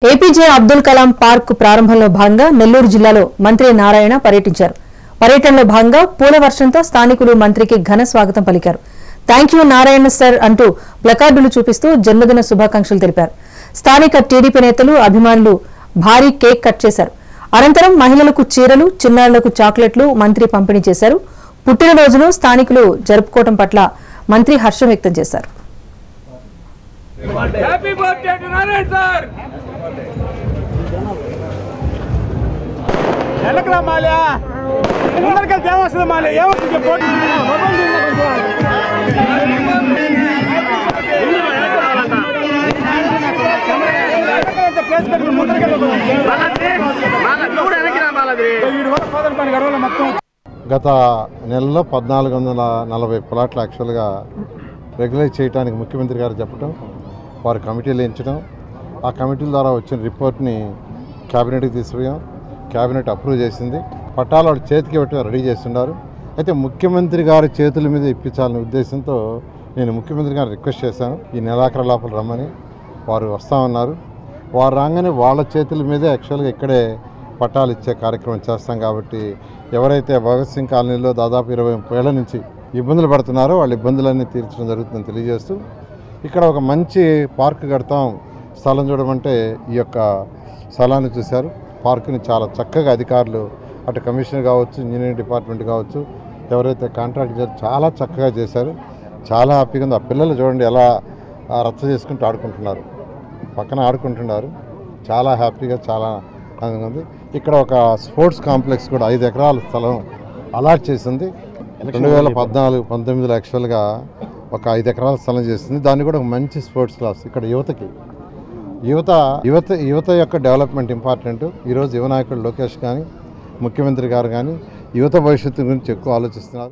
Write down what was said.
APJ Abdul Kalam park ప్రారంభంలో భాగంగా నెల్లూరు జిల్లాలో మంత్రి నారాయణ పర్యటించారు. పర్యటనలో భాగంగా పూల వర్షంతో స్థానికులు మంత్రికి ఘన స్వాగతం పలికారు. థాంక్యూ నారాయణ సర్ అంటూ ప్లకార్డులు చూపిస్తూ జన్మదిన శుభాకాంక్షలు తెలిపారు. స్థానిక టీడీపీ నేతలు, అభిమానులు భారీ కేక్ కట్ చేశారు. అనంతరం మహిళలకు చీరలు, చిన్నారులకు చాక్లెట్లు మంత్రి పంపిణీ చేశారు. పుట్టినరోజును స్థానికులు జరుపుకోవడం పట్ల మంత్రి హర్షం వ్యక్తం చేశారు. Happy birthday to Narayana sir. ఎలకరా మాల్యా అందరికీ దేవస్థాన మాల్యా ఏమవుతుంది చెప్పు. గత నెలలో 1440 ప్లాట్లు యాక్చువల్గా రెగ్యులైజ్ చేయడానికి ముఖ్యమంత్రి గారు చెప్పడం, వారు కమిటీలు ఎంచడం, ఆ కమిటీల ద్వారా వచ్చిన రిపోర్ట్ని క్యాబినెట్కి తీసుకుపోయాం. క్యాబినెట్ అప్రూవ్ చేసింది. పట్టాలు వాడు చేతికి పెట్టి రెడీ చేస్తున్నారు. అయితే ముఖ్యమంత్రి గారి చేతుల మీద ఇప్పించాలనే ఉద్దేశంతో నేను ముఖ్యమంత్రి గారిని రిక్వెస్ట్ చేశాను, ఈ నెలాఖరు లోపల రమ్మని. వారు వస్తామన్నారు. వారు రాగానే వాళ్ళ చేతుల మీదే యాక్చువల్గా ఇక్కడే పట్టాలు ఇచ్చే కార్యక్రమం చేస్తాం. కాబట్టి ఎవరైతే భగత్ సింగ్ కాలనీలో దాదాపు 20 ఏళ్ల నుంచి ఇబ్బందులు పడుతున్నారో వాళ్ళ ఇబ్బందులన్నీ తీర్చడం జరుగుతుందని తెలియజేస్తూ, ఇక్కడ ఒక మంచి పార్క్ కడతాం, స్థలం చూడమంటే ఈ యొక్క స్థలాన్ని చూశారు. పార్కుని చాలా చక్కగా అధికారులు, అటు కమిషనర్ కావచ్చు, ఇంజనీరింగ్ డిపార్ట్మెంట్ కావచ్చు, ఎవరైతే కాంట్రాక్ట్ చేశారో చాలా చక్కగా చేశారు. చాలా హ్యాపీగా ఉంది. ఆ పిల్లలు చూడండి ఎలా రచ్చ చేసుకుంటూ ఆడుకుంటున్నారు, పక్కన ఆడుకుంటున్నారు. చాలా హ్యాపీగా, చాలా ఆనందంగా ఉంది. ఇక్కడ ఒక స్పోర్ట్స్ కాంప్లెక్స్ కూడా 5 ఎకరాల స్థలం అలాట్ చేసింది. 2014-19 యాక్చువల్గా ఒక 5 ఎకరాల స్థలం చేస్తుంది. దాన్ని కూడా ఒక మంచి స్పోర్ట్స్ క్లాస్ ఇక్కడ యువతకి, యువత యొక్క డెవలప్మెంట్ ఇంపార్టెంట్. ఈరోజు యువ నాయకుడు లోకేష్ కానీ, ముఖ్యమంత్రి గారు కానీ యువత భవిష్యత్తు గురించి ఎక్కువ ఆలోచిస్తున్నారు.